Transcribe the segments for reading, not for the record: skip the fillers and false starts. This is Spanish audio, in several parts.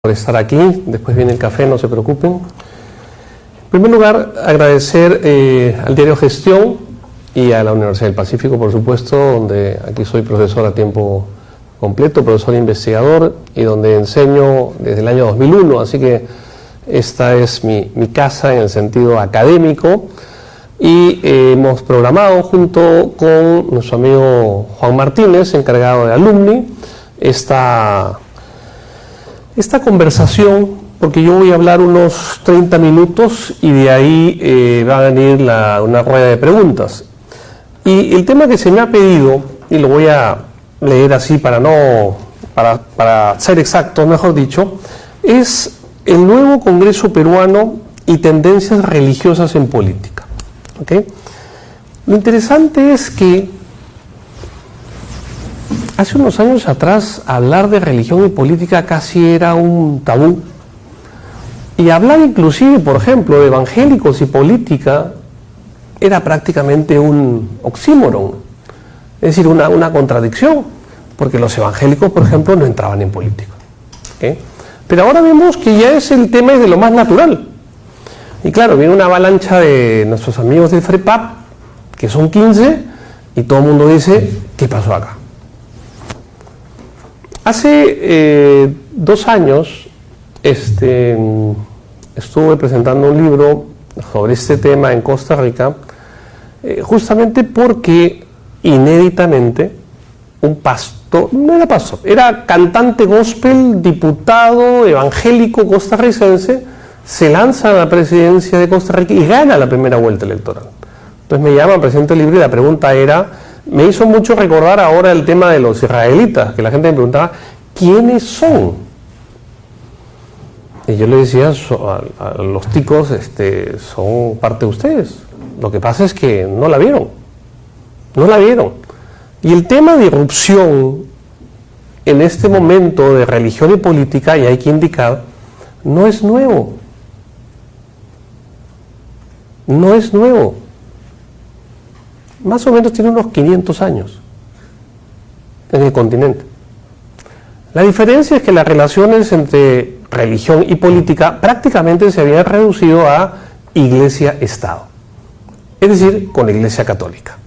por estar aquí. Después viene el café, no se preocupen. En primer lugar, agradecer al diario Gestión y a la Universidad del Pacífico, por supuesto, donde aquí soy profesor a tiempo completo, profesor investigador, y donde enseño desde el año 2001, así que esta es mi casa en el sentido académico. Y hemos programado junto con nuestro amigo Juan Martínez, encargado de Alumni, esta conversación, porque yo voy a hablar unos 30 minutos y de ahí va a venir una rueda de preguntas. Y el tema que se me ha pedido, y lo voy a leer así para ser exacto, mejor dicho, es el nuevo Congreso peruano y tendencias religiosas en política. ¿Okay? Lo interesante es que hace unos años atrás hablar de religión y política casi era un tabú. Y hablar inclusive, por ejemplo, de evangélicos y política era prácticamente un oxímoron, es decir, una contradicción, porque los evangélicos, por ejemplo, no entraban en política. ¿Okay? Pero ahora vemos que ya es el tema de lo más natural. Y claro, viene una avalancha de nuestros amigos del FREPAP, que son 15, y todo el mundo dice, ¿qué pasó acá? Hace 2 años estuve presentando un libro sobre este tema en Costa Rica, justamente porque inéditamente un pastor, no era pastor, era cantante gospel, diputado evangélico costarricense, se lanza a la presidencia de Costa Rica y gana la primera vuelta electoral. Entonces me llaman, presento el libro, y la pregunta era, me hizo mucho recordar ahora el tema de los israelitas, que la gente me preguntaba, ¿quiénes son? Y yo le decía a los ticos, son parte de ustedes. Lo que pasa es que no la vieron. Y el tema de irrupción en este momento de religión y política, y hay que indicar, no es nuevo. No es nuevo. Más o menos tiene unos 500 años en el continente. La diferencia es que las relaciones entre religión y política prácticamente se habían reducido a iglesia-estado, es decir, con la Iglesia Católica.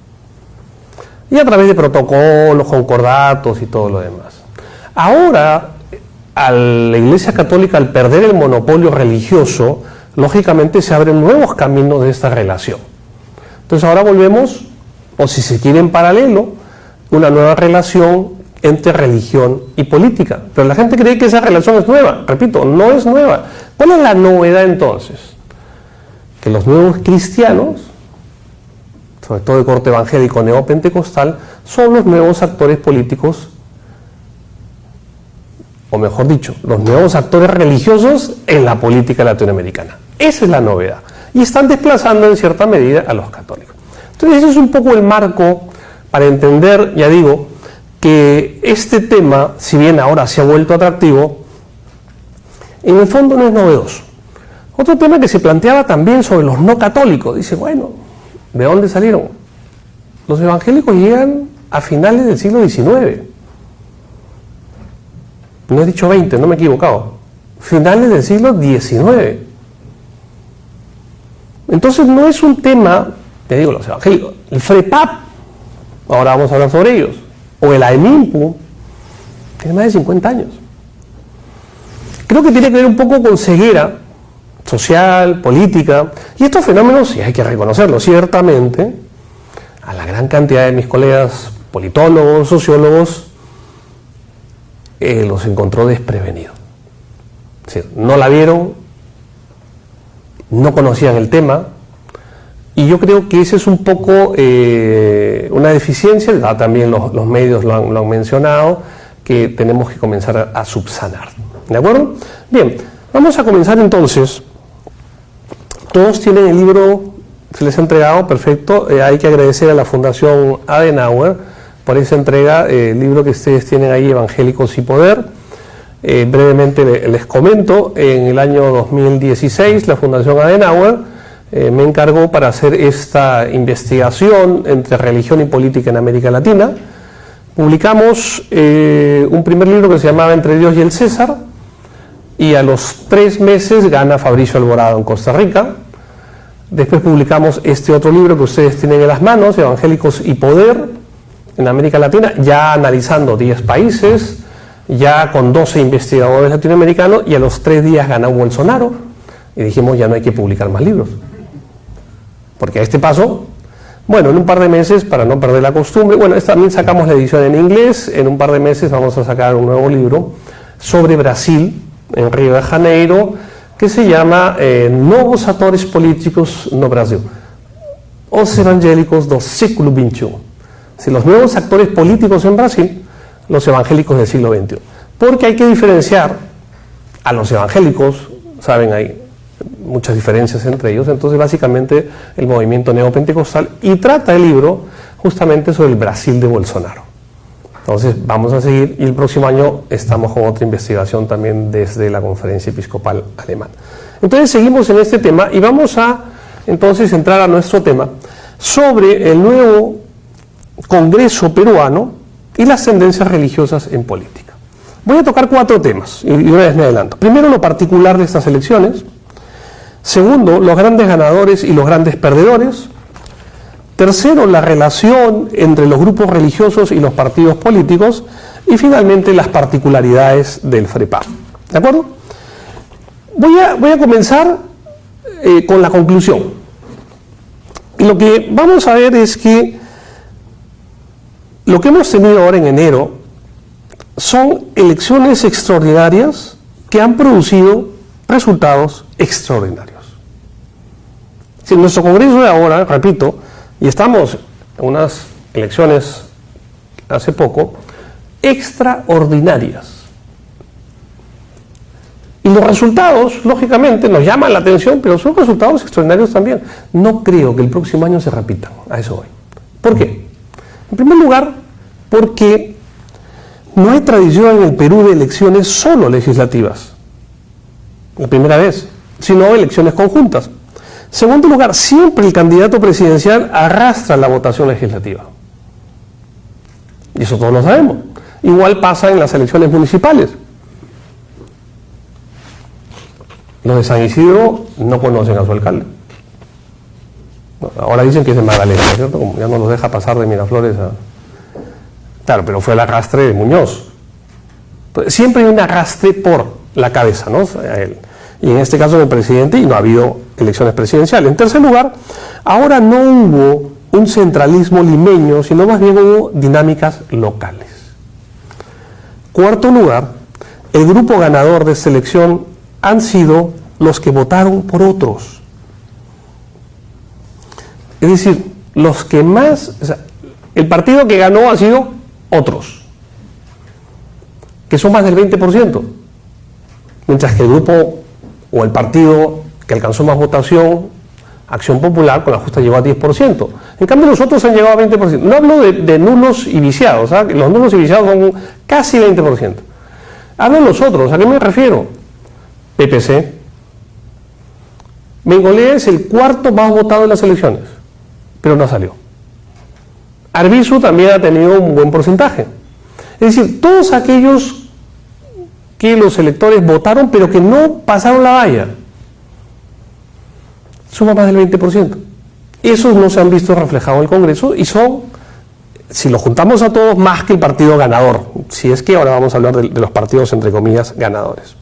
Y a través de protocolos, concordatos y todo lo demás. Ahora, a la Iglesia Católica, al perder el monopolio religioso, lógicamente se abren nuevos caminos de esta relación. Entonces ahora volvemos, o si se quiere en paralelo, una nueva relación entre religión y política. Pero la gente cree que esa relación es nueva. Repito, no es nueva. ¿Cuál es la novedad entonces? Que los nuevos cristianos, sobre todo de corte evangélico neopentecostal, son los nuevos actores políticos, o mejor dicho, los nuevos actores religiosos en la política latinoamericana. Esa es la novedad. Y están desplazando en cierta medida a los católicos. Entonces ese es un poco el marco para entender, ya digo, que este tema, si bien ahora se ha vuelto atractivo, en el fondo no es novedoso. Otro tema que se planteaba también sobre los no católicos, dice, bueno, ¿de dónde salieron? Los evangélicos llegan a finales del siglo XIX. No he dicho 20, no me he equivocado. Finales del siglo XIX. Entonces no es un tema, te digo, los evangélicos, el FREPAP, ahora vamos a hablar sobre ellos, o el AEMIMPU, tiene más de 50 años. Creo que tiene que ver un poco con ceguera social, política, y estos fenómenos, sí hay que reconocerlo, ciertamente, a la gran cantidad de mis colegas politólogos, sociólogos, los encontró desprevenidos. Es decir, no la vieron, no conocían el tema, y yo creo que ese es un poco una deficiencia, también los medios lo han mencionado, que tenemos que comenzar a subsanar. ¿De acuerdo? Bien, vamos a comenzar entonces. Todos tienen el libro, se les ha entregado, perfecto. Hay que agradecer a la Fundación Adenauer por esa entrega, el libro que ustedes tienen ahí, Evangélicos y Poder. Brevemente les comento, en el año 2016 la Fundación Adenauer me encargó para hacer esta investigación entre religión y política en América Latina. Publicamos un primer libro que se llamaba Entre Dios y el César, y a los 3 meses gana Fabricio Alvarado en Costa Rica. Después publicamos este otro libro que ustedes tienen en las manos, Evangélicos y Poder, en América Latina, ya analizando 10 países, ya con 12 investigadores latinoamericanos, y a los 3 días ganó Bolsonaro, y dijimos ya no hay que publicar más libros. Porque a este paso, bueno, en un par de meses, para no perder la costumbre, bueno, también sacamos la edición en inglés, en un par de meses vamos a sacar un nuevo libro sobre Brasil, en Río de Janeiro, que se llama Novos Atores Políticos no Brasil, os evangélicos do século XXI. Si los nuevos actores políticos en Brasil, los evangélicos del siglo XXI. Porque hay que diferenciar a los evangélicos, saben, hay muchas diferencias entre ellos, entonces básicamente el movimiento neopentecostal, y trata el libro justamente sobre el Brasil de Bolsonaro. Entonces vamos a seguir, y el próximo año estamos con otra investigación también desde la Conferencia Episcopal Alemana. Entonces seguimos en este tema y vamos a entonces entrar a nuestro tema sobre el nuevo Congreso peruano y las tendencias religiosas en política. Voy a tocar 4 temas y una vez me adelanto. Primero, lo particular de estas elecciones. Segundo, los grandes ganadores y los grandes perdedores. Tercero, la relación entre los grupos religiosos y los partidos políticos. Y finalmente, las particularidades del FREPAP. ¿De acuerdo? Voy a comenzar con la conclusión. Y lo que vamos a ver es que lo que hemos tenido ahora en enero son elecciones extraordinarias que han producido resultados extraordinarios. Si nuestro Congreso de ahora, repito, y estamos en unas elecciones hace poco, extraordinarias. Y los resultados, lógicamente, nos llaman la atención, pero son resultados extraordinarios también. No creo que el próximo año se repitan, a eso voy. ¿Por qué? En primer lugar, porque no hay tradición en el Perú de elecciones solo legislativas, la primera vez, sino elecciones conjuntas. Segundo lugar, siempre el candidato presidencial arrastra la votación legislativa. Y eso todos lo sabemos. Igual pasa en las elecciones municipales. Los de San Isidro no conocen a su alcalde. Ahora dicen que es de Magdalena, ¿no es cierto? Como ya no los deja pasar de Miraflores a... Claro, pero fue el arrastre de Muñoz. Entonces, siempre hay un arrastre por la cabeza, ¿no? A él. Y en este caso del presidente, y no ha habido elecciones presidenciales. En tercer lugar, ahora no hubo un centralismo limeño, sino más bien hubo dinámicas locales. Cuarto lugar, el grupo ganador de esta elección han sido los que votaron por otros. Es decir, los que más... O sea, el partido que ganó ha sido otros, que son más del 20%, mientras que el grupo o el partido que alcanzó más votación, Acción Popular, con la justa llegó a 10%. En cambio los otros han llegado a 20%. No hablo de nulos y viciados, ¿sabes? Los nulos y viciados son casi 20%. Hablo de los otros, ¿a qué me refiero? PPC. Bengolea es el 4º más votado en las elecciones, pero no salió. Arbizu también ha tenido un buen porcentaje. Es decir, todos aquellos que los electores votaron pero que no pasaron la valla, suma más del 20%. Esos no se han visto reflejados en el Congreso y son, si los juntamos a todos, más que el partido ganador. Si es que ahora vamos a hablar de los partidos, entre comillas, ganadores.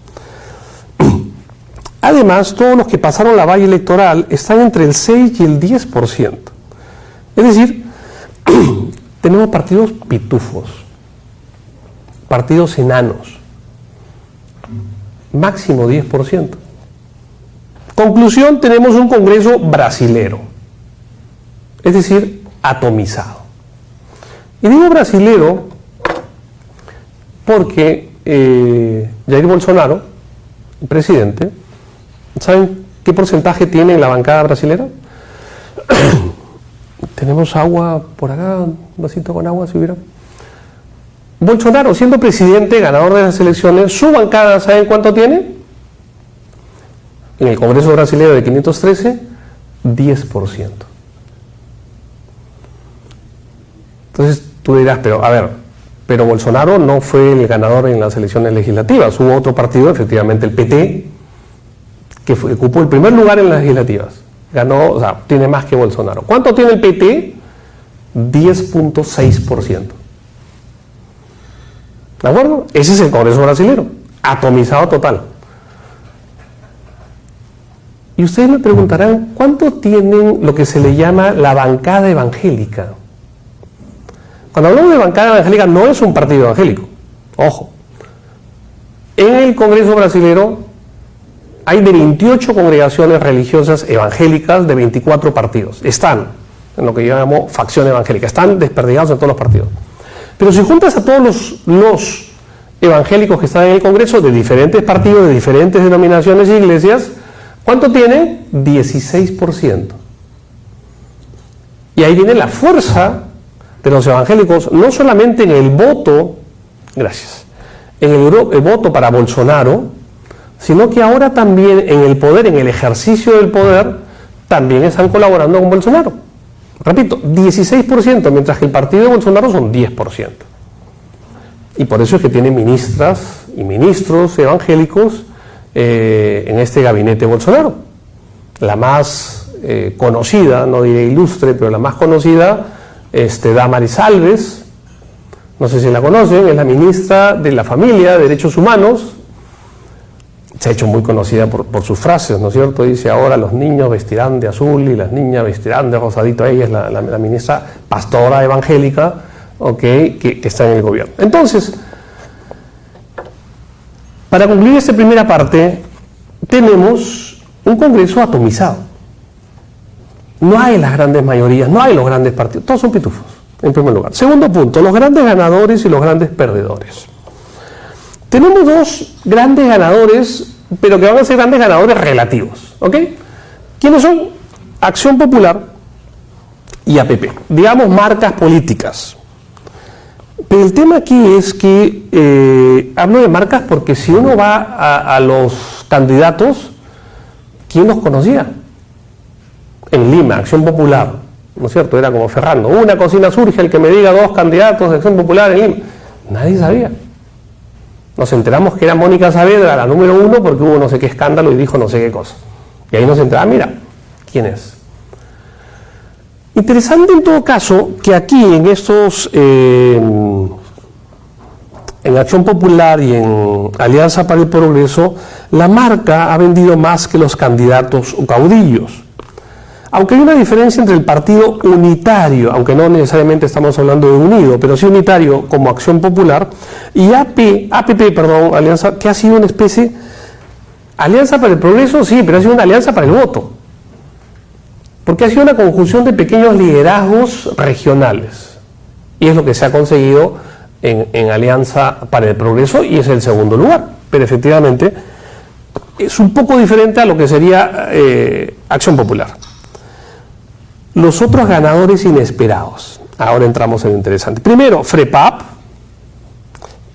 Además, todos los que pasaron la valla electoral están entre el 6 y el 10%. Es decir, tenemos partidos pitufos, partidos enanos, máximo 10%. Conclusión, tenemos un Congreso brasilero, es decir, atomizado. Y digo brasilero porque Jair Bolsonaro, el presidente, ¿saben qué porcentaje tiene en la bancada brasilera? Tenemos agua por acá, un vasito con agua si hubiera. Bolsonaro, siendo presidente, ganador de las elecciones, su bancada, ¿saben cuánto tiene? En el Congreso brasileño de 513, 10%. Entonces tú dirás, pero a ver, pero Bolsonaro no fue el ganador en las elecciones legislativas. Hubo otro partido, efectivamente el PT, que ocupó el primer lugar en las legislativas. Ganó, o sea, tiene más que Bolsonaro. ¿Cuánto tiene el PT? 10.6%. ¿De acuerdo? Ese es el Congreso brasileño, atomizado total. Y ustedes me preguntarán, ¿cuánto tienen lo que se le llama la bancada evangélica? Cuando hablamos de bancada evangélica, no es un partido evangélico. Ojo. En el Congreso brasileño hay de 28 congregaciones religiosas evangélicas de 24 partidos. Están en lo que yo llamo facción evangélica. Están desperdigados en todos los partidos. Pero si juntas a todos los evangélicos que están en el Congreso, de diferentes partidos, de diferentes denominaciones e iglesias, ¿cuánto tienen? 16%. Y ahí viene la fuerza de los evangélicos, no solamente en el voto, gracias, en el voto para Bolsonaro, sino que ahora también en el poder, en el ejercicio del poder, también están colaborando con Bolsonaro. Repito, 16%, mientras que el partido de Bolsonaro son 10%. Y por eso es que tiene ministras y ministros evangélicos en este gabinete Bolsonaro. La más conocida, no diré ilustre, pero la más conocida, Damaris Alves, no sé si la conocen, es la ministra de la Familia, de Derechos Humanos. Se ha hecho muy conocida por sus frases, ¿no es cierto? Dice, ahora los niños vestirán de azul y las niñas vestirán de rosadito. Ella es la ministra pastora evangélica, okay, que está en el gobierno. Entonces, para concluir esta primera parte, tenemos un Congreso atomizado. No hay las grandes mayorías, no hay los grandes partidos, todos son pitufos, en primer lugar. Segundo punto, los grandes ganadores y los grandes perdedores. Tenemos dos grandes ganadores, pero que van a ser grandes ganadores relativos, ¿ok? ¿Quiénes son? Acción Popular y APP, digamos marcas políticas. Pero el tema aquí es que hablo de marcas porque si uno va a los candidatos, ¿quién los conocía? En Lima, Acción Popular, ¿no es cierto? Era como Ferrando, una cocina surge, el que me diga dos candidatos de Acción Popular en Lima. Nadie sabía. Nos enteramos que era Mónica Saavedra la número 1 porque hubo no sé qué escándalo y dijo no sé qué cosa. Y ahí nos enteramos, mira, ¿quién es? Interesante en todo caso que aquí en estos, en Acción Popular y en Alianza para el Progreso, la marca ha vendido más que los candidatos o caudillos. Aunque hay una diferencia entre el partido unitario, aunque no necesariamente estamos hablando de unido, pero sí unitario como Acción Popular, y APP, Alianza, que ha sido una especie, Alianza para el Progreso, sí, pero ha sido una alianza para el voto. Porque ha sido una conjunción de pequeños liderazgos regionales. Y es lo que se ha conseguido en Alianza para el Progreso y es el segundo lugar. Pero efectivamente es un poco diferente a lo que sería Acción Popular. Los otros ganadores inesperados. Ahora entramos en lo interesante. Primero, FREPAP,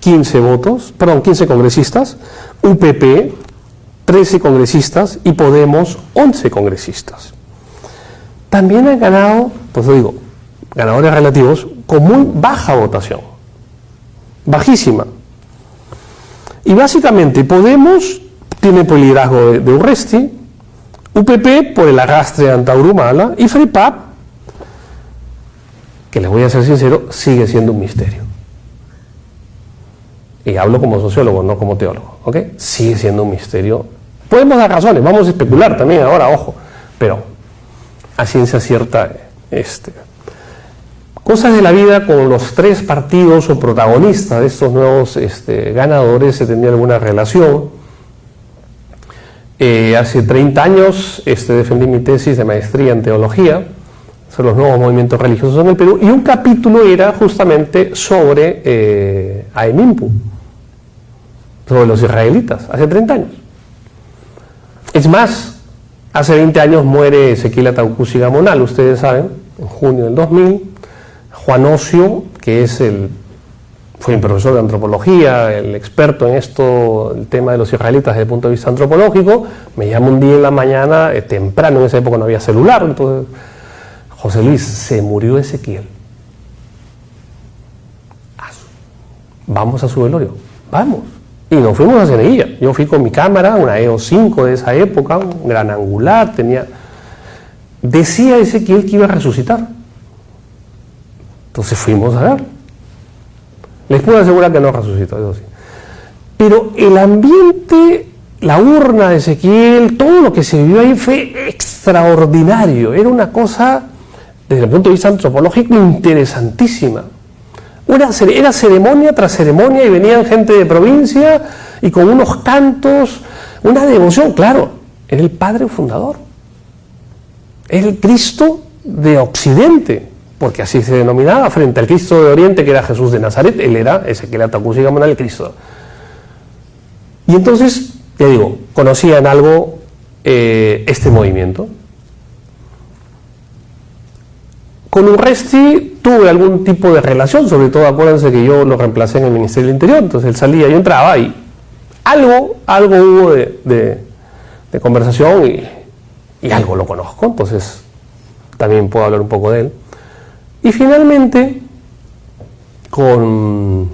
15 congresistas, UPP, 13 congresistas y Podemos, 11 congresistas. También han ganado, pues lo digo, ganadores relativos con muy baja votación, bajísima. Y básicamente Podemos tiene por el liderazgo de Urresti, UPP por el arrastre de Antaurumala y FREPAP, que les voy a ser sincero, sigue siendo un misterio. Y hablo como sociólogo, no como teólogo, ¿ok? Sigue siendo un misterio. Podemos dar razones, vamos a especular también ahora, ojo, pero a ciencia cierta, cosas de la vida con los tres partidos o protagonistas de estos nuevos ganadores, se tenía alguna relación. Hace 30 años defendí mi tesis de maestría en teología sobre los nuevos movimientos religiosos en el Perú y un capítulo era justamente sobre Aemimpu, sobre los israelitas, hace 30 años. Es más, hace 20 años muere Ezequiel Ataucusi Gamonal, ustedes saben, en junio del 2000. Juan Ocio, que fue un profesor de antropología, el experto en esto, el tema de los israelitas desde el punto de vista antropológico, me llama un día en la mañana, temprano, en esa época no había celular, entonces, José Luis, se murió Ezequiel. vamos a su velorio, vamos. Y nos fuimos a Cieneguilla. Yo fui con mi cámara, una EOS 5 de esa época, un gran angular, decía Ezequiel que iba a resucitar. Entonces fuimos a ver. Les puedo asegurar que no resucitó, eso sí. Pero el ambiente, la urna de Ezequiel, todo lo que se vivió ahí fue extraordinario. Era una cosa, desde el punto de vista antropológico, interesantísima. Era ceremonia tras ceremonia y venían gente de provincia y con unos cantos, una devoción. Claro, era el padre fundador. Era el Cristo de Occidente, porque así se denominaba, frente al Cristo de Oriente, que era Jesús de Nazaret. Él era Ezequiel Atacuzi Gamonal, el Cristo. Y entonces, ya digo, conocían algo este movimiento. Con Urresti tuve algún tipo de relación, sobre todo acuérdense que yo lo reemplacé en el Ministerio del Interior, entonces él salía, yo entraba y algo hubo de conversación y algo lo conozco, entonces también puedo hablar un poco de él. Y finalmente, no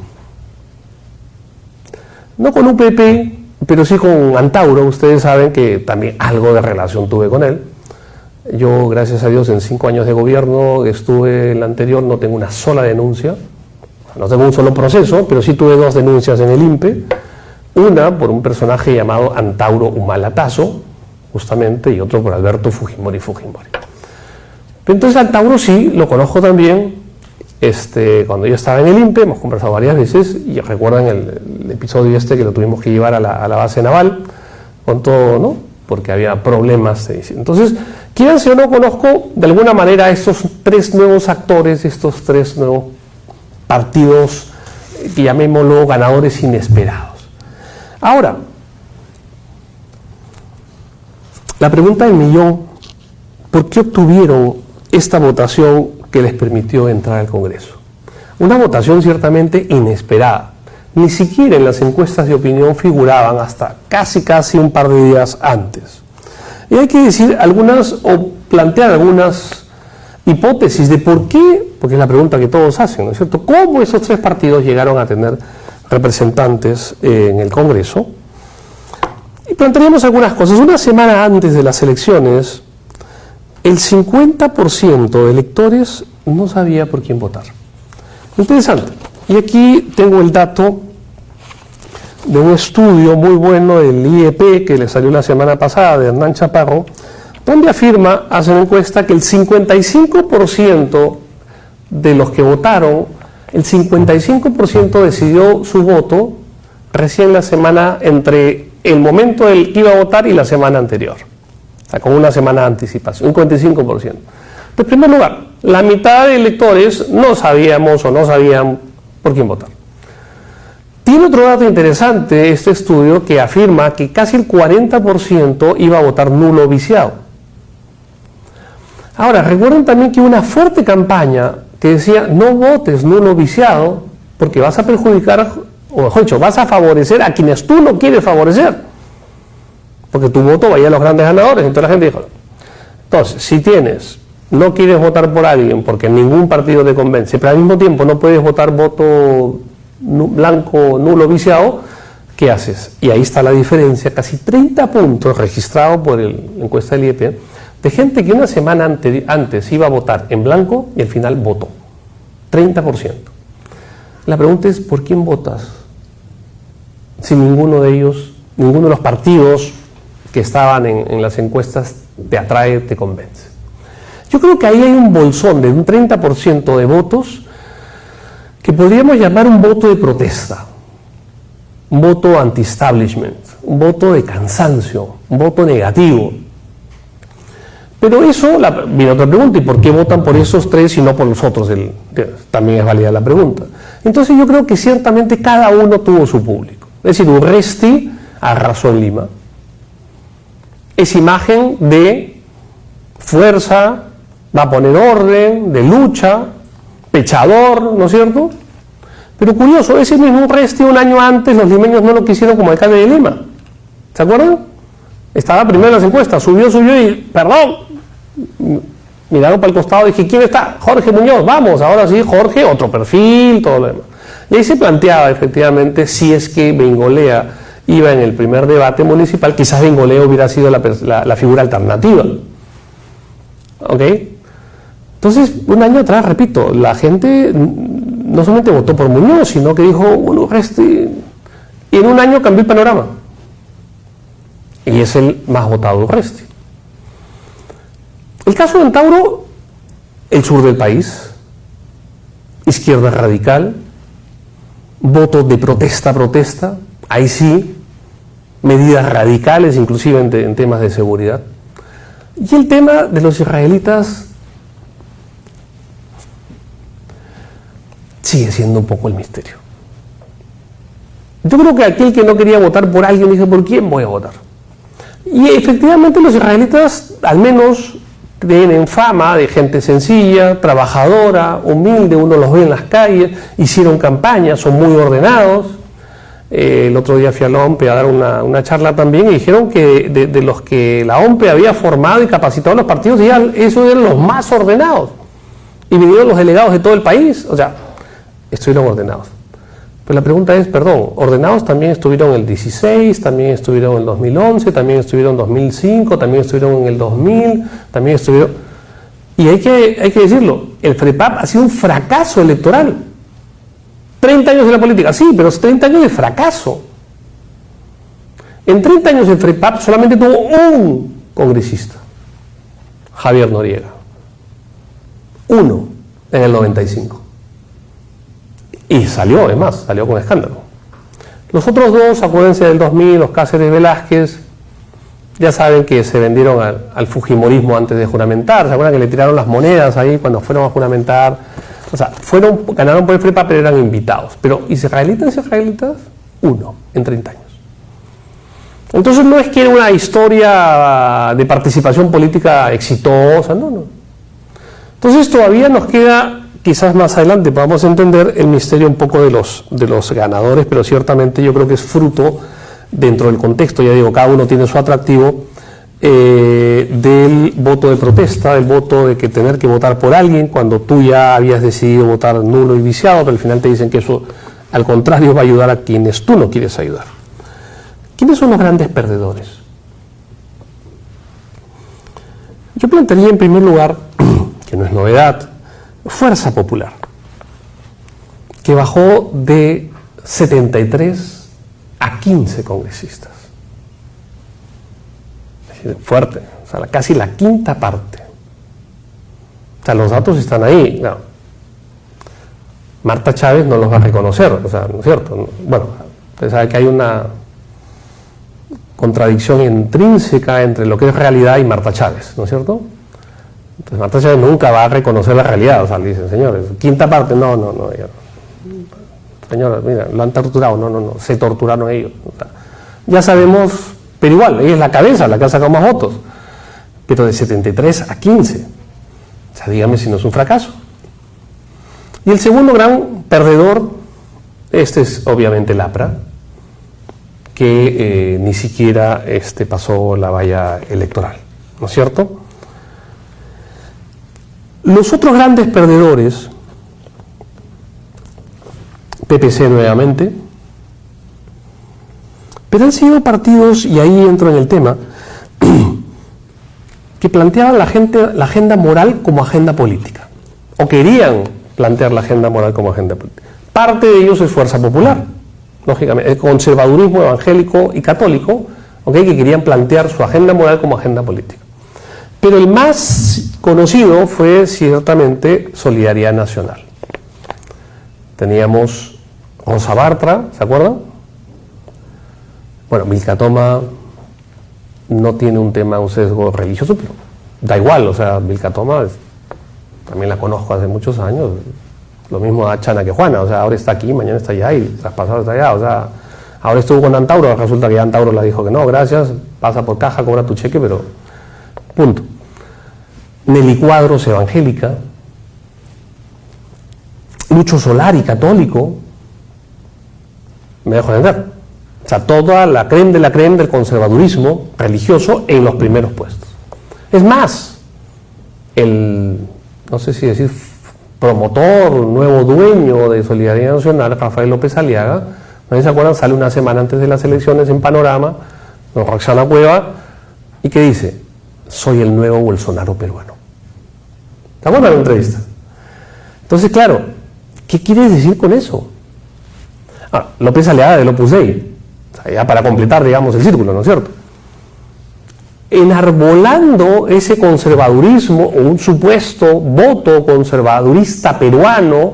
con UPP, pero sí con Antauro, ustedes saben que también algo de relación tuve con él. Yo, gracias a Dios, en 5 años de gobierno estuve en el anterior, no tengo una sola denuncia, no tengo un solo proceso, pero sí tuve 2 denuncias en el INPE, una por un personaje llamado Antauro Humalatazo, justamente, y otro por Alberto Fujimori. Entonces Antauro sí, lo conozco también, cuando yo estaba en el INPE, hemos conversado varias veces, y recuerdan el episodio que lo tuvimos que llevar a la base naval, con todo, ¿no? Porque había problemas. Entonces, quieran o no, conozco de alguna manera a estos 3 nuevos actores, estos 3 nuevos partidos, que llamémoslo ganadores inesperados. Ahora, la pregunta del millón: ¿por qué obtuvieron esta votación que les permitió entrar al Congreso? Una votación ciertamente inesperada. Ni siquiera en las encuestas de opinión figuraban hasta casi un par de días antes. Y hay que decir o plantear algunas hipótesis de por qué, porque es la pregunta que todos hacen, ¿no es cierto? ¿Cómo esos 3 partidos llegaron a tener representantes en el Congreso? Y plantearíamos algunas cosas. Una semana antes de las elecciones, el 50% de electores no sabía por quién votar. Interesante. Y aquí tengo el dato de un estudio muy bueno del IEP que le salió la semana pasada, de Hernán Chaparro, donde afirma, hace una encuesta, que el 55% de los que votaron, el 55% decidió su voto recién la semana entre el momento del que iba a votar y la semana anterior. O sea, con una semana de anticipación, un 55%. En primer lugar, la mitad de electores no sabíamos o no sabían por quién votar. Tiene otro dato interesante este estudio que afirma que casi el 40% iba a votar nulo o viciado. Ahora, recuerden también que hubo una fuerte campaña que decía: no votes nulo o viciado porque vas a perjudicar, o mejor dicho, vas a favorecer a quienes tú no quieres favorecer, porque tu voto vaya a los grandes ganadores. Entonces la gente dijo: entonces, si no quieres votar por alguien porque ningún partido te convence, pero al mismo tiempo no puedes votar voto blanco, nulo, viciado, ¿qué haces? Y ahí está la diferencia, casi 30 puntos registrados por la encuesta del IEP, de gente que una semana antes iba a votar en blanco y al final votó. 30%. La pregunta es: ¿por quién votas? Si ninguno de los partidos que estaban en las encuestas te atrae, te convence. Yo creo que ahí hay un bolsón de un 30% de votos que podríamos llamar un voto de protesta, un voto anti-establishment, un voto de cansancio, un voto negativo. Pero eso, viene otra pregunta: ¿y por qué votan por esos 3 y no por los otros? También es válida la pregunta. Entonces yo creo que ciertamente cada uno tuvo su público. Es decir, Urresti arrasó en Lima. Es imagen de fuerza, va a poner orden, de lucha, pechador, ¿no es cierto? Pero curioso, ese mismo Urresti un año antes los limeños no lo quisieron como alcalde de Lima. ¿Se acuerdan? Estaba primero en las encuestas, subió y, perdón, miraron para el costado y dije: ¿quién está? Jorge Muñoz, vamos, ahora sí, Jorge, otro perfil, todo lo demás. Y ahí se planteaba efectivamente si es que Bengolea iba en el primer debate municipal, quizás Bengolea hubiera sido la figura alternativa. ¿Ok? Entonces, un año atrás, repito, la gente no solamente votó por Muñoz, sino que dijo, bueno, Urresti, y en un año cambió el panorama. Y es el más votado Urresti. El caso de Antauro, el sur del país, izquierda radical, votos de protesta, ahí sí, medidas radicales, inclusive en temas de seguridad. Y el tema de los israelitas sigue siendo un poco el misterio. Yo creo que aquel que no quería votar por alguien dice, ¿por quién voy a votar? Y efectivamente los israelitas, al menos, tienen fama de gente sencilla, trabajadora, humilde, uno los ve en las calles, hicieron campaña, son muy ordenados. El otro día fui a la OMPE a dar una charla también y dijeron que de los que la OMPE había formado y capacitado a los partidos, ya esos eran los más ordenados. Y vinieron los delegados de todo el país, o sea, estuvieron ordenados. Pero la pregunta es, perdón, ordenados también estuvieron en el 16, también estuvieron en el 2011, también estuvieron en el 2005, también estuvieron en el 2000, también estuvieron... Y hay que decirlo, el FREPAP ha sido un fracaso electoral. 30 años de la política, sí, pero 30 años de fracaso. En 30 años el FREPAP solamente tuvo un congresista, Javier Noriega. Uno, en el 95. Y salió, además, salió con escándalo. Los otros dos, acuérdense del 2000, los Cáceres Velázquez, ya saben que se vendieron al fujimorismo antes de juramentar. ¿Se acuerdan que le tiraron las monedas ahí cuando fueron a juramentar? O sea, ganaron por el FREPAP, pero eran invitados. Pero israelitas, uno en 30 años. Entonces no es que era una historia de participación política exitosa, no. Entonces todavía nos queda... Quizás más adelante podamos entender el misterio un poco de los ganadores, pero ciertamente yo creo que es fruto, dentro del contexto, ya digo, cada uno tiene su atractivo, del voto de protesta, del voto de que tener que votar por alguien cuando tú ya habías decidido votar nulo y viciado, pero al final te dicen que eso, al contrario, va a ayudar a quienes tú no quieres ayudar. ¿Quiénes son los grandes perdedores? Yo plantearía en primer lugar, que no es novedad, Fuerza Popular, que bajó de 73 a 15 congresistas. Es decir, fuerte, o sea, casi la quinta parte. O sea, los datos están ahí. No. Marta Chávez no los va a reconocer, o sea, ¿no es cierto? Bueno, usted sabe que hay una contradicción intrínseca entre lo que es realidad y Marta Chávez, ¿no es cierto? Entonces Marta Chávez nunca va a reconocer la realidad, o sea, le dicen, señores, quinta parte, no, señora, mira, lo han torturado, no, se torturaron ellos. O sea, ya sabemos, pero igual, ella es la cabeza, la que ha sacado más votos, pero de 73 a 15, o sea, dígame si no es un fracaso. Y el segundo gran perdedor, este es obviamente el APRA, que ni siquiera pasó la valla electoral, ¿no es cierto? Los otros grandes perdedores, PPC nuevamente, pero han sido partidos, y ahí entro en el tema, que planteaban la agenda moral como agenda política, o querían plantear la agenda moral como agenda política. Parte de ellos es Fuerza Popular, lógicamente, el conservadurismo evangélico y católico, ¿okay? Que querían plantear su agenda moral como agenda política. Pero el más conocido fue ciertamente Solidaridad Nacional. Teníamos Rosa Bartra, ¿se acuerdan? Bueno, Milka Toma no tiene un sesgo religioso, pero da igual, o sea, Milka Toma también la conozco hace muchos años, lo mismo da Chana que Juana, o sea, ahora está aquí, mañana está allá y traspasado está allá, o sea, ahora estuvo con Antauro, resulta que ya Antauro le dijo que no, gracias, pasa por caja, cobra tu cheque, pero punto. Nelly Cuadros, evangélica, Lucho Solari, católico, me dejo de entender. O sea, toda la creme de la creme del conservadurismo religioso en los primeros puestos. Es más, no sé si decir promotor, nuevo dueño de Solidaridad Nacional, Rafael López Aliaga, ¿no se acuerdan? Sale una semana antes de las elecciones en Panorama, con Roxana Cueva, y que dice: soy el nuevo Bolsonaro peruano. ¿Te acuerdas de la entrevista? Entonces, claro, ¿qué quieres decir con eso? López Aliaga del Opus Dei, o sea, ya para completar, digamos, el círculo, ¿no es cierto? Enarbolando ese conservadurismo o un supuesto voto conservadurista peruano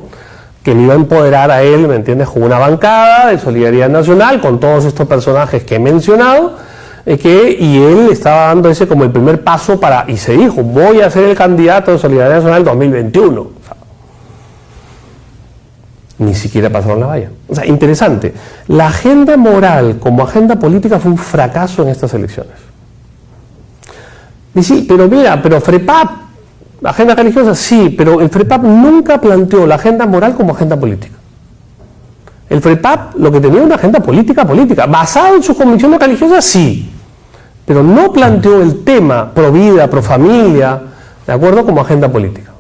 que le iba a empoderar a él, ¿me entiendes?, con una bancada de Solidaridad Nacional, con todos estos personajes que he mencionado, y él estaba dando ese como el primer paso y se dijo: voy a ser el candidato de Solidaridad Nacional 2021. O sea, ni siquiera pasaron la valla. O sea, interesante. La agenda moral como agenda política fue un fracaso en estas elecciones. Y sí, pero mira, FREPAP, agenda religiosa, sí, pero el FREPAP nunca planteó la agenda moral como agenda política. El FREPAP lo que tenía una agenda política, basada en sus convicciones religiosas, sí, pero no planteó el tema pro vida, pro familia, ¿de acuerdo?, como agenda política.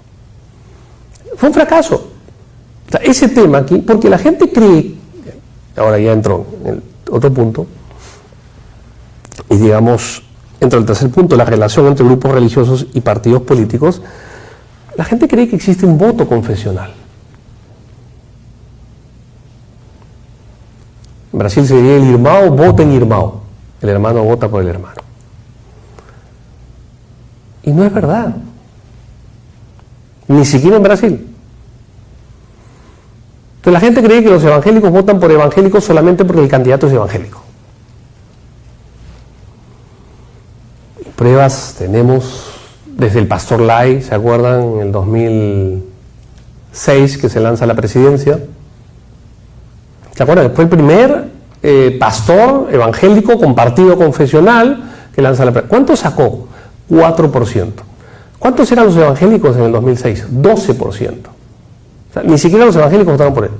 Fue un fracaso. O sea, ese tema aquí, porque la gente cree, ahora ya entró en el otro punto, y digamos, entra el tercer punto, la relación entre grupos religiosos y partidos políticos. La gente cree que existe un voto confesional. En Brasil se diría: el irmão vota en irmão, el hermano vota por el hermano. Y no es verdad, ni siquiera en Brasil. Entonces la gente cree que los evangélicos votan por evangélicos solamente porque el candidato es evangélico. Pruebas tenemos desde el Pastor Lai, ¿se acuerdan? En el 2006 que se lanza a la presidencia. ¿Se acuerdan? Fue el primer pastor evangélico con partido confesional que lanza la presidencia. ¿Cuánto sacó? 4%. ¿Cuántos eran los evangélicos en el 2006? 12%. O sea, ni siquiera los evangélicos votaron por él.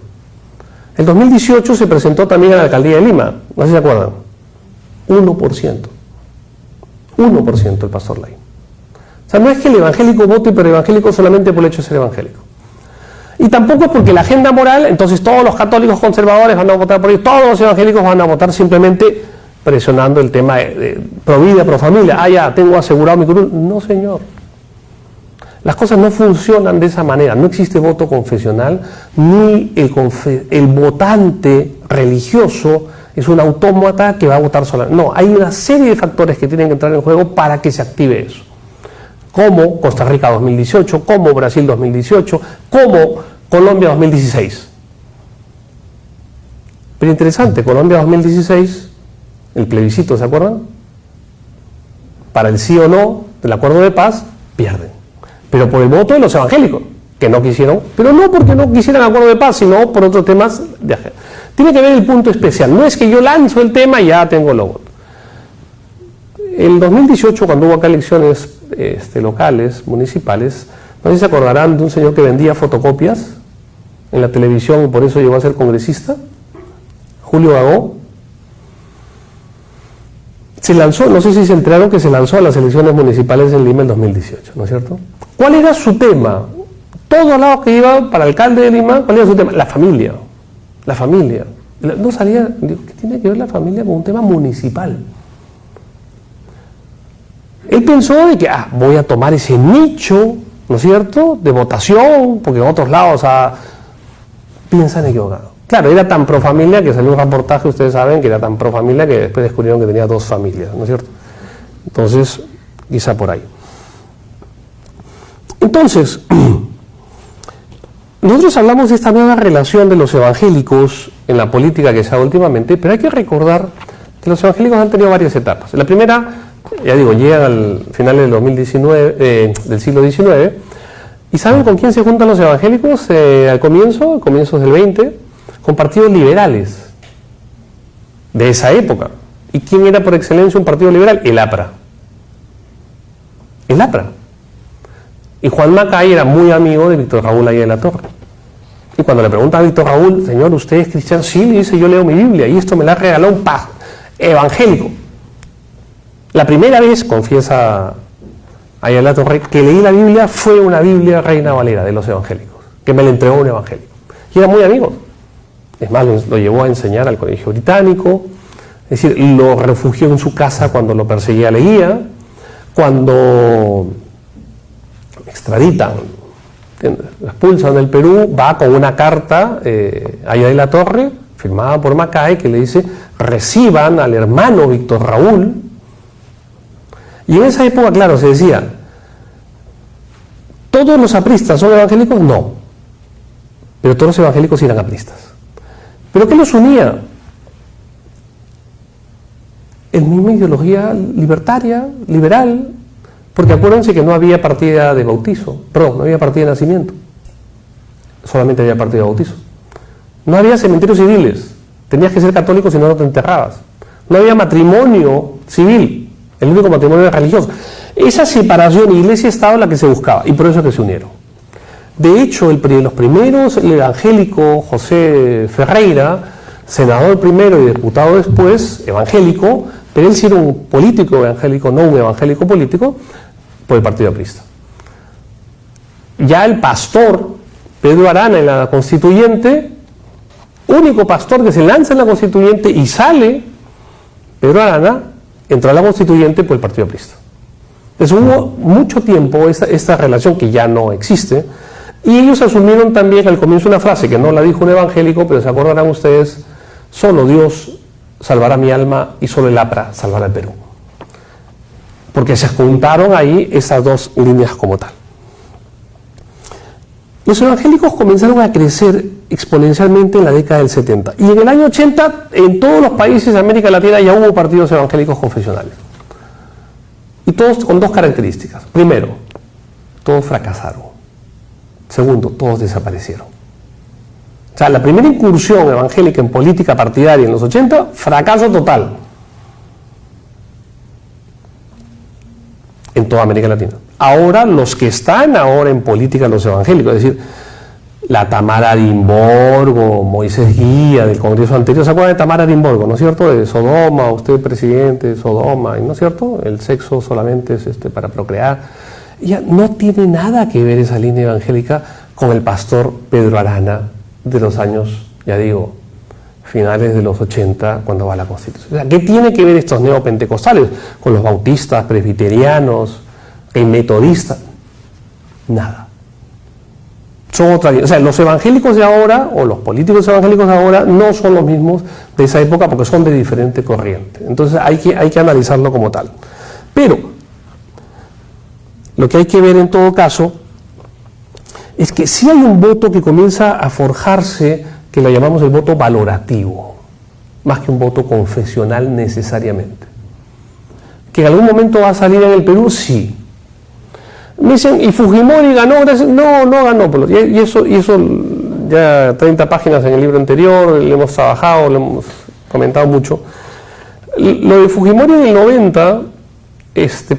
En 2018 se presentó también a la alcaldía de Lima, no sé si se acuerdan. 1%. 1% el Pastor Lai. O sea, no es que el evangélico vote, pero evangélico solamente por el hecho de ser evangélico. Y tampoco es porque la agenda moral, entonces todos los católicos conservadores van a votar por ellos, todos los evangélicos van a votar simplemente presionando el tema de pro vida, pro familia. Ya tengo asegurado mi curul. No, señor. Las cosas no funcionan de esa manera. No existe voto confesional, ni el votante religioso es un autómata que va a votar sola. No, hay una serie de factores que tienen que entrar en juego para que se active eso. Como Costa Rica 2018, como Brasil 2018, como Colombia 2016. Pero interesante, Colombia 2016, el plebiscito, ¿se acuerdan? Para el sí o no del acuerdo de paz, pierden. Pero por el voto de los evangélicos, que no quisieron, pero no porque no quisieran acuerdo de paz, sino por otros temas de agenda. Tiene que ver el punto especial. No es que yo lanzo el tema y ya tengo los votos. En 2018, cuando hubo acá elecciones locales, municipales, no sé si se acordarán de un señor que vendía fotocopias en la televisión y por eso llegó a ser congresista, Julio Gagó. Se lanzó, no sé si se enteraron que se lanzó a las elecciones municipales en Lima en 2018, ¿no es cierto? ¿Cuál era su tema? Todos lados que iba para alcalde de Lima, ¿cuál era su tema? La familia. La familia. No salía, digo, ¿qué tiene que ver la familia con un tema municipal? Él pensó de que, voy a tomar ese nicho, ¿no es cierto?, de votación, porque en otros lados piensan equivocado. Claro, era tan pro familia que salió un reportaje, ustedes saben, que era tan pro familia que después descubrieron que tenía 2 familias, ¿no es cierto? Entonces, quizá por ahí. Entonces, nosotros hablamos de esta nueva relación de los evangélicos en la política que se ha últimamente, pero hay que recordar que los evangélicos han tenido varias etapas. La primera, ya digo, llegan al final del 2019, del siglo XIX, ¿y saben con quién se juntan los evangélicos al comienzo, comienzos del 20? Con partidos liberales de esa época. ¿Y quién era por excelencia un partido liberal? El APRA. El APRA. Y Juan Macay era muy amigo de Víctor Raúl Aya de la Torre. Y cuando le pregunta a Víctor Raúl: señor, ¿usted es cristiano? Sí, le dice: yo leo mi Biblia y esto me la regaló un evangélico. La primera vez, confiesa Aya de la Torre, que leí la Biblia fue una Biblia Reina Valera de los evangélicos, que me le entregó un evangélico. Y era muy amigo. Es más, lo llevó a enseñar al colegio británico, es decir, lo refugió en su casa cuando lo perseguía Leguía, cuando extraditan, lo expulsan del Perú, va con una carta allá de la Torre, firmada por Macay, que le dice, reciban al hermano Víctor Raúl. Y en esa época, claro, se decía, ¿todos los apristas son evangélicos? No. Pero todos los evangélicos eran apristas. ¿Pero qué los unía? La misma ideología libertaria, liberal, porque acuérdense que no había partida de bautizo, no había partida de nacimiento, solamente había partida de bautizo. No había cementerios civiles, tenías que ser católico si no, no te enterrabas. No había matrimonio civil, el único matrimonio era religioso. Esa separación iglesia-estado es la que se buscaba, y por eso es que se unieron. De hecho, los primeros, el evangélico José Ferreira, senador primero y diputado después, evangélico, pero él sí era un político evangélico, no un evangélico político, por el Partido Aprista. Ya el pastor Pedro Arana en la Constituyente, único pastor que se lanza en la Constituyente y sale, Pedro Arana, entró a la Constituyente por el Partido Aprista. Entonces hubo mucho tiempo esta relación que ya no existe, y ellos asumieron también al comienzo una frase que no la dijo un evangélico, pero se acordarán ustedes, solo Dios salvará mi alma y solo el APRA salvará el Perú. Porque se juntaron ahí esas dos líneas como tal. Los evangélicos comenzaron a crecer exponencialmente en la década del 70. Y en el año 80, en todos los países de América Latina ya hubo partidos evangélicos confesionales. Y todos con dos características. Primero, todos fracasaron. Segundo, todos desaparecieron. O sea, la primera incursión evangélica en política partidaria en los 80, fracaso total. En toda América Latina. Ahora, los que están ahora en política, los evangélicos, es decir, la Tamara Arimborgo, Moisés Guía del Congreso anterior, ¿se acuerdan de Tamara Arimborgo, no es cierto? De Sodoma, usted presidente de Sodoma, ¿no es cierto? El sexo solamente es para procrear. Ya no tiene nada que ver esa línea evangélica con el pastor Pedro Arana de los años, ya digo, finales de los 80, cuando va a la Constitución. O sea, ¿qué tiene que ver estos neopentecostales con los bautistas, presbiterianos, metodistas? Nada. Son otra línea. O sea, los evangélicos de ahora, o los políticos evangélicos de ahora, no son los mismos de esa época porque son de diferente corriente. Entonces hay que analizarlo como tal. Pero lo que hay que ver en todo caso es que sí hay un voto que comienza a forjarse, que lo llamamos el voto valorativo, más que un voto confesional necesariamente. ¿Que en algún momento va a salir en el Perú? Sí. Me dicen, ¿y Fujimori ganó? No ganó. Y eso ya 30 páginas en el libro anterior, le hemos trabajado, le hemos comentado mucho. Lo de Fujimori en el 90,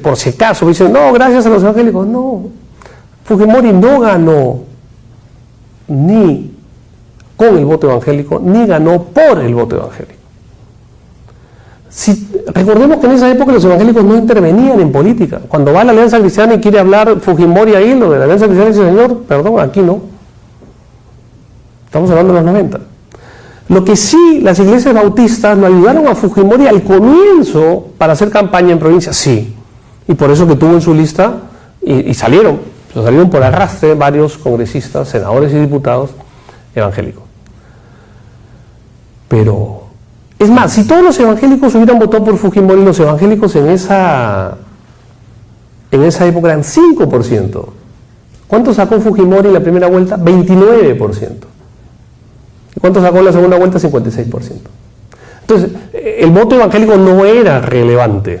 por si acaso, me dicen, no, gracias a los evangélicos. No, Fujimori no ganó ni con el voto evangélico, ni ganó por el voto evangélico. Recordemos que en esa época los evangélicos no intervenían en política. Cuando va a la Alianza Cristiana y quiere hablar Fujimori ahí, lo de la Alianza Cristiana dice, señor, perdón, aquí no. Estamos hablando de los 90. Lo que sí, las iglesias bautistas no ayudaron a Fujimori al comienzo para hacer campaña en provincia, sí. Y por eso que tuvo en su lista, y salieron por arrastre varios congresistas, senadores y diputados evangélicos. Pero, es más, si todos los evangélicos hubieran votado por Fujimori, los evangélicos en esa época eran 5%. ¿Cuánto sacó Fujimori en la primera vuelta? 29%. ¿Y cuánto sacó en la segunda vuelta? 56%. Entonces, el voto evangélico no era relevante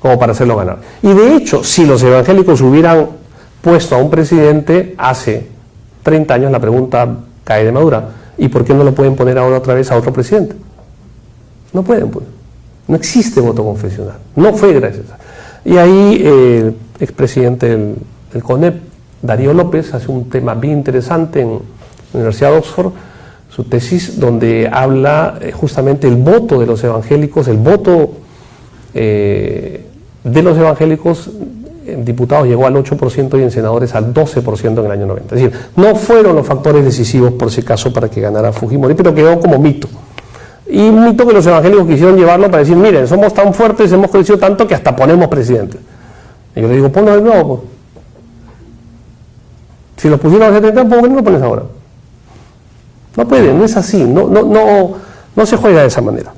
como para hacerlo ganar. Y de hecho, si los evangélicos hubieran puesto a un presidente hace 30 años, la pregunta cae de madura. ¿Y por qué no lo pueden poner ahora otra vez a otro presidente? No pueden, pues. No existe voto confesional. No fue gracias a... Y ahí el expresidente del CONEP, Darío López, hace un tema bien interesante en la Universidad de Oxford, su tesis, donde habla justamente el voto de los evangélicos, el voto de los evangélicos diputados llegó al 8% y en senadores al 12% en el año 90. Es decir, no fueron los factores decisivos por ese caso para que ganara Fujimori, pero quedó como mito. Y un mito que los evangélicos quisieron llevarlo para decir, miren, somos tan fuertes, hemos crecido tanto que hasta ponemos presidente. Y yo le digo, ponlo de nuevo. Pues. Si los pusieron hace 30 años, ¿por qué no lo pones ahora? No pueden, no es así, no se juega de esa manera.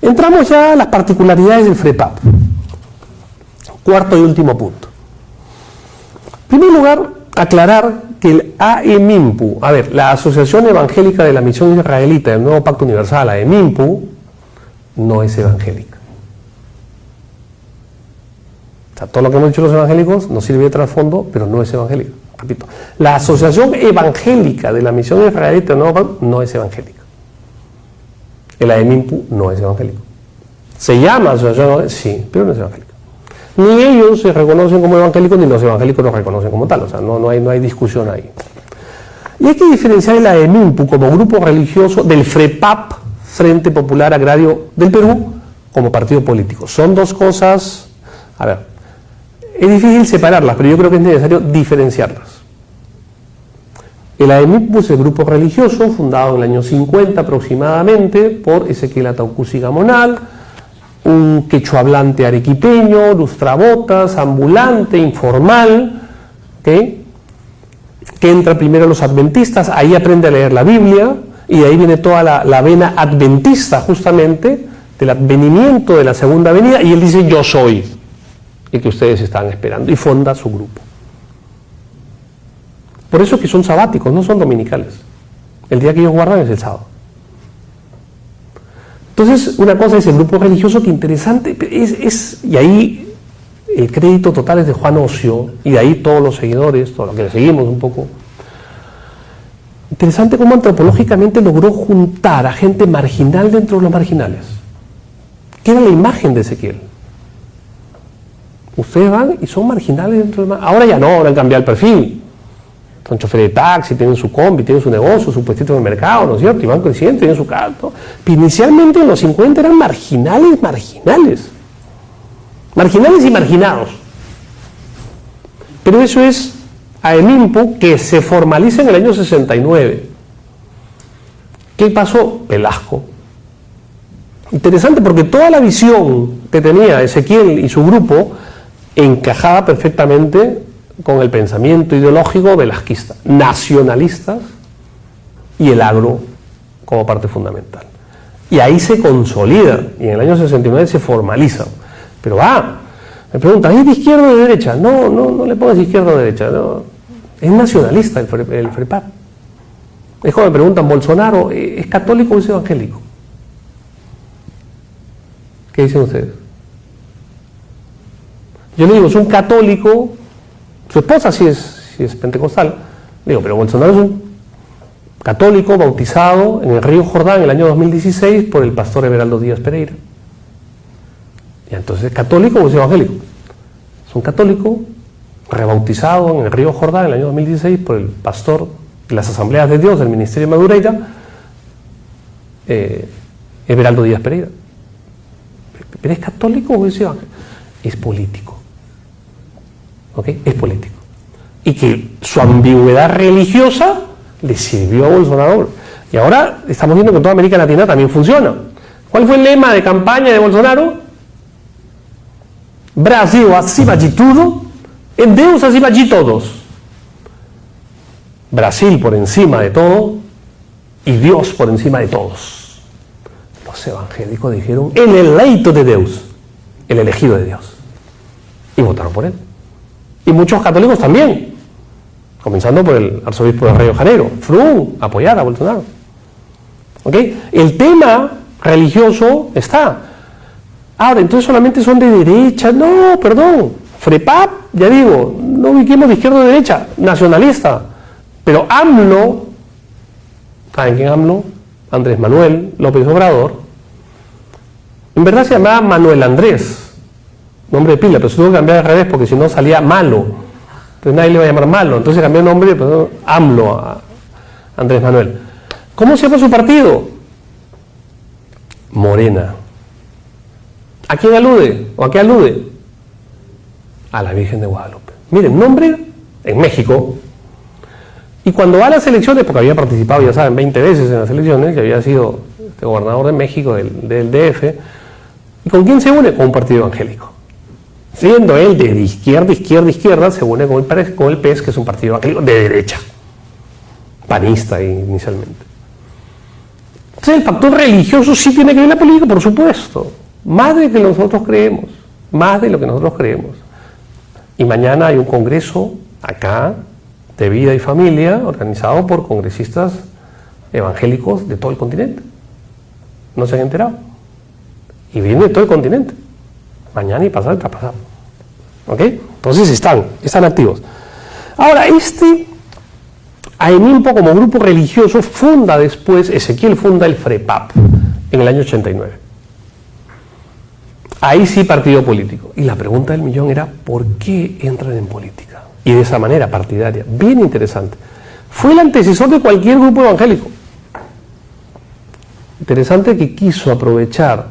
Entramos ya a las particularidades del FREPAP. Cuarto y último punto. En primer lugar, aclarar que el AEMIMPU, la Asociación Evangélica de la Misión Israelita del Nuevo Pacto Universal, AEMIMPU, no es evangélica. O sea, todo lo que hemos dicho los evangélicos nos sirve de trasfondo, pero no es evangélica. Repito, la Asociación Evangélica de la Misión Israelita del Nuevo Pacto no es evangélica. El AEMIMPU no es evangélico. Se llama asociación, sí, pero no es evangélica. Ni ellos se reconocen como evangélicos, ni los evangélicos los reconocen como tal. O sea, no hay discusión ahí. Y hay que diferenciar el AEMIMPU como grupo religioso del FREPAP, Frente Popular Agrario del Perú, como partido político. Son dos cosas, es difícil separarlas, pero yo creo que es necesario diferenciarlas. El AEMIMPU es el grupo religioso fundado en el año 50 aproximadamente por Ezequiel Ataucusi Gamonal, un quechua hablante arequipeño, lustrabotas, ambulante, informal, que entra primero a los adventistas, ahí aprende a leer la Biblia, y de ahí viene toda la vena adventista justamente, del advenimiento de la segunda venida, y él dice, yo soy el que ustedes estaban esperando, y fonda su grupo. Por eso es que son sabáticos, no son dominicales. El día que ellos guardan es el sábado. Entonces, una cosa es el grupo religioso, que interesante, y ahí el crédito total es de Juan Ocio, y de ahí todos los seguidores, todo lo que le seguimos un poco. Interesante cómo antropológicamente logró juntar a gente marginal dentro de los marginales. ¿Qué era la imagen de Ezequiel? Ustedes van y son marginales dentro de... Ahora ya no, ahora han cambiado el perfil. Son choferes de taxi, tienen su combi, tienen su negocio, su puestito en el mercado, ¿no es cierto? Y van creciendo, tienen su carro. Pero inicialmente en los 50 eran marginales. Marginales y marginados. Pero eso es AEMIMPU, que se formaliza en el año 69. ¿Qué pasó? Velasco. Interesante, porque toda la visión que tenía Ezequiel y su grupo encajaba perfectamente con el pensamiento ideológico velasquista, nacionalistas y el agro como parte fundamental. Y ahí se consolida, y en el año 69 se formaliza. Pero me preguntan, ¿es de izquierda o de derecha? No le pongas izquierda o derecha, no. Es nacionalista el FREPAP. Es como me preguntan, ¿Bolsonaro es católico o es evangélico? ¿Qué dicen ustedes? Yo le digo, es un católico. Su esposa sí es pentecostal. Digo, pero Bolsonaro es un católico bautizado en el río Jordán en el año 2016 por el pastor Everaldo Díaz Pereira. Y entonces, ¿es católico o es evangélico? Es un católico rebautizado en el río Jordán en el año 2016 por el pastor de las Asambleas de Dios del Ministerio de Madureira, Everaldo Díaz Pereira. ¿Pero es católico o es evangélico? Es político. ¿Ok? Es político. Y que su ambigüedad religiosa le sirvió a Bolsonaro. Y ahora estamos viendo que en toda América Latina también funciona. ¿Cuál fue el lema de campaña de Bolsonaro? Brasil acima de tudo, e Deus acima de todos. Brasil por encima de todo y Dios por encima de todos. Los evangélicos dijeron, el eleito de Deus, el elegido de Dios. Y votaron por él. Y muchos católicos también, comenzando por el arzobispo de Río de Janeiro, Frum, apoyar a Bolsonaro. ¿Ok? El tema religioso está. Ahora, entonces solamente son de derecha. No, perdón. FREPAP, ya digo, no ubiquemos de izquierda o de derecha, nacionalista. Pero AMLO, ¿saben quién AMLO? Andrés Manuel López Obrador. En verdad se llamaba Manuel Andrés, nombre de pila, pero se tuvo que cambiar al revés porque si no salía malo. Entonces nadie le iba a llamar malo. Entonces cambió el nombre, pues, AMLO, a Andrés Manuel. ¿Cómo se llama su partido? Morena. ¿A quién alude? ¿O a qué alude? a la Virgen de Guadalupe. Miren, nombre en México. Y cuando va a las elecciones, porque había participado, ya saben, 20 veces en las elecciones, que había sido gobernador de México, del DF, ¿y con quién se une? Con un partido evangélico. Siendo él de izquierda, se une con el PES, que es un partido evangélico de derecha, panista inicialmente. Entonces el factor religioso sí tiene que ver en la política, por supuesto, más de lo que nosotros creemos. Y mañana hay un congreso acá, de vida y familia, organizado por congresistas evangélicos de todo el continente. ¿No se han enterado? Y vienen de todo el continente. Mañana y pasado y traspasado. ¿Ok? Entonces están activos. Ahora, AEMIMPO como grupo religioso Ezequiel funda el FREPAP en el año 89. Ahí sí partido político. Y la pregunta del millón era, ¿por qué entran en política? Y de esa manera partidaria. Bien interesante. Fue el antecesor de cualquier grupo evangélico. Interesante que quiso aprovechar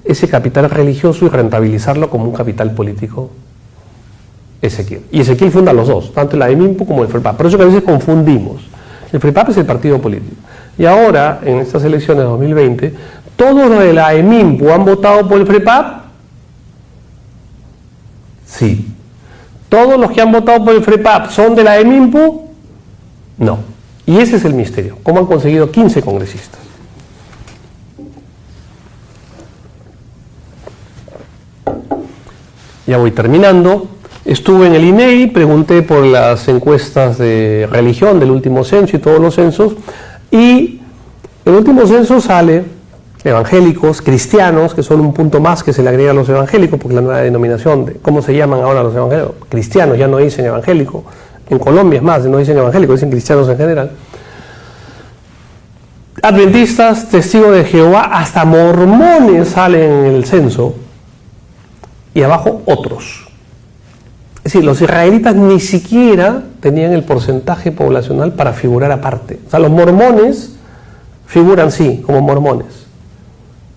ese capital religioso y rentabilizarlo como un capital político Ezequiel. Y Ezequiel funda los dos, tanto el AEMIMPO como el FREPAP. Por eso que a veces confundimos. El FREPAP es el partido político. Y ahora, en estas elecciones de 2020, ¿todos los de la AEMIMPO han votado por el FREPAP? Sí. ¿Todos los que han votado por el FREPAP son de la AEMIMPO? No. Y ese es el misterio. ¿Cómo han conseguido 15 congresistas? Ya voy terminando. Estuve en el INEI, pregunté por las encuestas de religión del último censo y todos los censos, y el último censo sale evangélicos, cristianos, que son un punto más que se le agrega a los evangélicos, porque la nueva denominación de cómo se llaman ahora los evangélicos, cristianos, ya no dicen evangélico, en Colombia es más, no dicen evangélicos, dicen cristianos en general, adventistas, testigos de Jehová, hasta mormones salen en el censo, y abajo otros. Es decir, los israelitas ni siquiera tenían el porcentaje poblacional para figurar aparte. O sea, los mormones figuran sí, como mormones,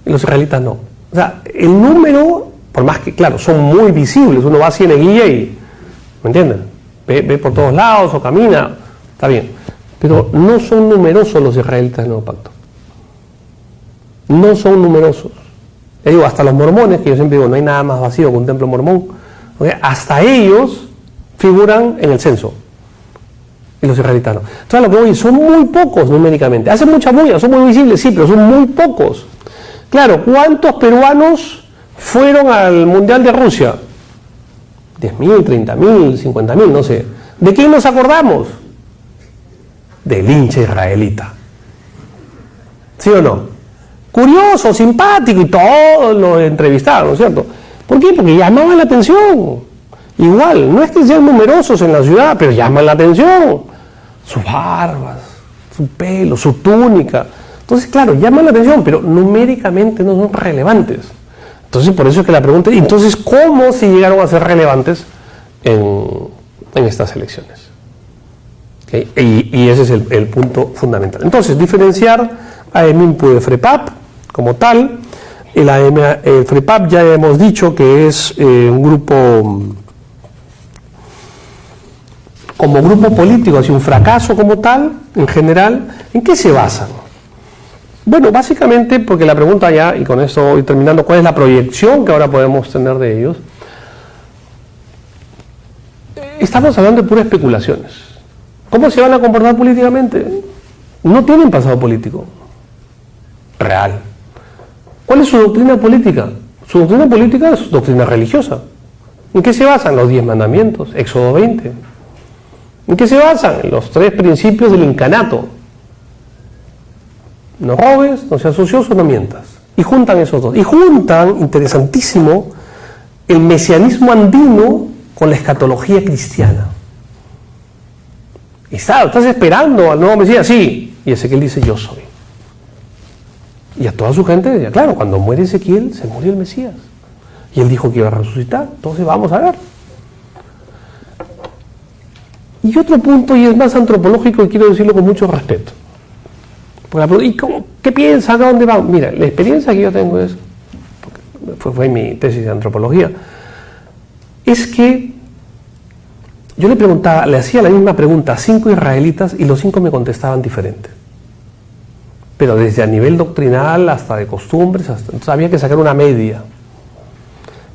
y los israelitas no. O sea, el número, por más que, claro, son muy visibles, uno va a Cieneguilla y, ¿me entienden? Ve por todos lados o camina, está bien. Pero no son numerosos los israelitas del Nuevo Pacto. No son numerosos. Ya digo, hasta los mormones, que yo siempre digo, no hay nada más vacío que un templo mormón, ¿okay? Hasta ellos figuran en el censo. Y los israelitas no. Entonces, lo que voy, son muy pocos numéricamente. Hacen mucha bulla, son muy visibles, sí, pero son muy pocos. Claro, ¿cuántos peruanos fueron al Mundial de Rusia? 10.000, 30.000, 50.000, no sé. ¿De quién nos acordamos? Del hincha israelita. ¿Sí o no? Curioso, simpático, y todos lo entrevistaron, ¿no es cierto? ¿Por qué? Porque llamaban la atención. Igual, no es que sean numerosos en la ciudad, pero llaman la atención. Sus barbas, su pelo, su túnica. Entonces, claro, llaman la atención, pero numéricamente no son relevantes. Entonces, por eso es que la pregunta es, entonces, ¿cómo se llegaron a ser relevantes en estas elecciones? ¿Okay? Y ese es el punto fundamental. Entonces, diferenciar AEMIMPO de FREPAP como tal. El FREPAP ya hemos dicho que es un grupo, como grupo político, así un fracaso como tal, en general. ¿En qué se basan? Bueno, básicamente, porque la pregunta ya, y con esto voy terminando, ¿cuál es la proyección que ahora podemos tener de ellos? Estamos hablando de puras especulaciones. ¿Cómo se van a comportar políticamente? No tienen pasado político real. ¿Cuál es su doctrina política? Su doctrina política es doctrina religiosa. ¿En qué se basan? Los 10 mandamientos, Éxodo 20. ¿En qué se basan? En los 3 principios del incanato. No robes, no seas ocioso, no mientas. Y juntan esos dos. Y juntan, interesantísimo, el mesianismo andino con la escatología cristiana. Y estás esperando al nuevo Mesías, sí. Y Ezequiel dice, yo soy. Y a toda su gente decía, claro, cuando muere Ezequiel, se murió el Mesías. Y él dijo que iba a resucitar. Entonces vamos a ver. Y otro punto, y es más antropológico, y quiero decirlo con mucho respeto. ¿Y qué piensan? ¿A dónde van? Mira, la experiencia que yo tengo es, fue mi tesis de antropología, es que yo le preguntaba, le hacía la misma pregunta a 5 israelitas y los 5 me contestaban diferente. Pero desde a nivel doctrinal hasta de costumbres, entonces había que sacar una media.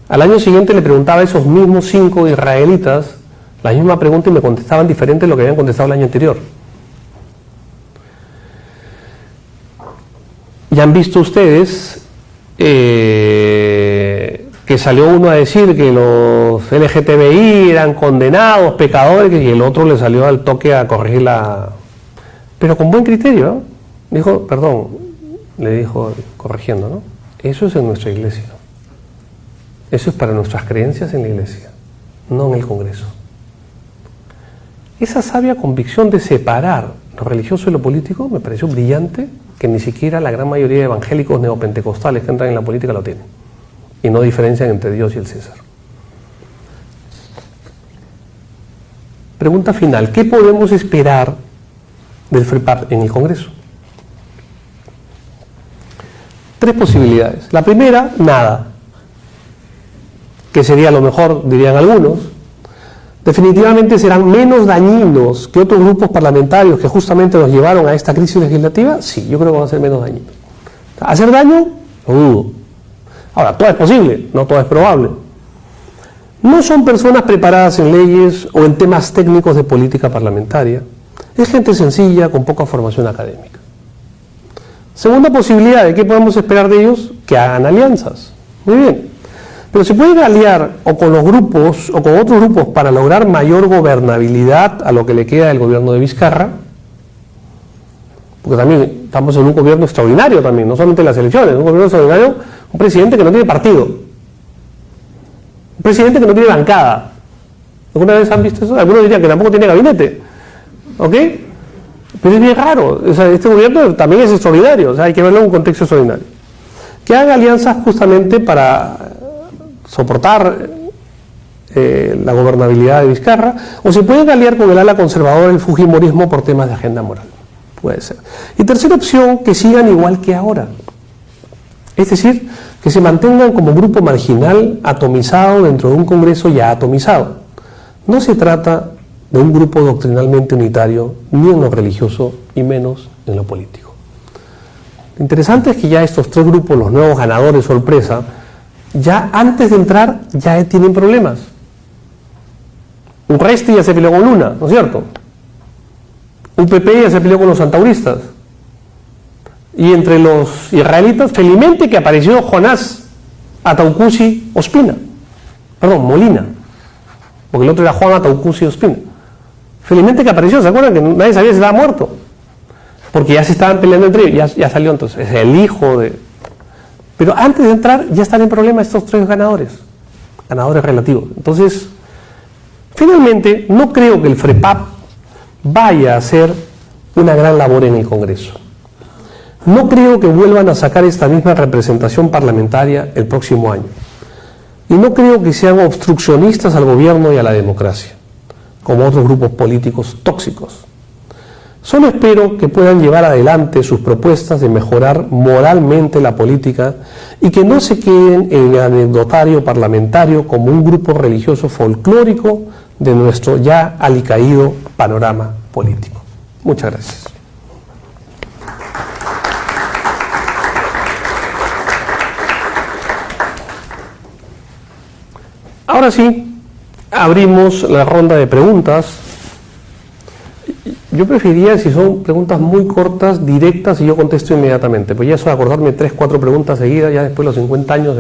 Al año siguiente le preguntaba a esos mismos 5 israelitas la misma pregunta y me contestaban diferente de lo que habían contestado el año anterior. Ya han visto ustedes que salió uno a decir que los LGTBI eran condenados, pecadores, y el otro le salió al toque a corregir pero con buen criterio, ¿no? Dijo, perdón, le dijo corrigiendo, ¿no? Eso es en nuestra iglesia. Eso es para nuestras creencias en la iglesia, no en el Congreso. Esa sabia convicción de separar lo religioso y lo político me pareció brillante, que ni siquiera la gran mayoría de evangélicos neopentecostales que entran en la política lo tienen. Y no diferencian entre Dios y el César. Pregunta final, ¿qué podemos esperar del FREPAP en el Congreso? 3 posibilidades. La primera, nada. Que sería lo mejor, dirían algunos. Definitivamente serán menos dañinos que otros grupos parlamentarios que justamente nos llevaron a esta crisis legislativa. Sí, yo creo que van a ser menos dañinos. ¿Hacer daño? Lo dudo. Ahora, todo es posible, no todo es probable. No son personas preparadas en leyes o en temas técnicos de política parlamentaria. Es gente sencilla, con poca formación académica. Segunda posibilidad, ¿de qué podemos esperar de ellos? Que hagan alianzas. Muy bien. Pero se pueden aliar o con los grupos o con otros grupos para lograr mayor gobernabilidad a lo que le queda del gobierno de Vizcarra, porque también estamos en un gobierno extraordinario también, no solamente en las elecciones, un gobierno extraordinario, un presidente que no tiene partido, un presidente que no tiene bancada. ¿Alguna vez han visto eso? Algunos dirían que tampoco tiene gabinete, ¿ok? Pero es bien raro, o sea, este gobierno también es extraordinario, o sea, hay que verlo en un contexto extraordinario. Que haga alianzas justamente para soportar la gobernabilidad de Vizcarra, o se pueden aliar con el ala conservadora del fujimorismo por temas de agenda moral. Puede ser. Y tercera opción, que sigan igual que ahora. Es decir, que se mantengan como grupo marginal atomizado dentro de un Congreso ya atomizado. No se trata de un grupo doctrinalmente unitario, ni en lo religioso, y menos en lo político. Lo interesante es que ya estos 3 grupos, los nuevos ganadores sorpresa, ya antes de entrar ya tienen problemas. Urresti ya se peleó con Luna, ¿no es cierto? UPP ya se peleó con los santauristas. Y entre los israelitas, felizmente que apareció Jonás Ataucusi Ospina. Perdón, Molina. Porque el otro era Juan Ataucusi Ospina. Felizmente que apareció, ¿se acuerdan? Que nadie sabía si estaba muerto. Porque ya se estaban peleando entre ellos, ya salió entonces. Es el hijo de... Pero antes de entrar ya están en problema estos 3 ganadores relativos. Entonces, finalmente, no creo que el FREPAP vaya a hacer una gran labor en el Congreso. No creo que vuelvan a sacar esta misma representación parlamentaria el próximo año. Y no creo que sean obstruccionistas al gobierno y a la democracia, como otros grupos políticos tóxicos. Solo espero que puedan llevar adelante sus propuestas de mejorar moralmente la política y que no se queden en el anecdotario parlamentario como un grupo religioso folclórico de nuestro ya alicaído panorama político. Muchas gracias. Ahora sí, abrimos la ronda de preguntas. Yo preferiría, si son preguntas muy cortas, directas, y yo contesto inmediatamente. Pues ya eso de acordarme 3, 4 preguntas seguidas, ya después de los 50 años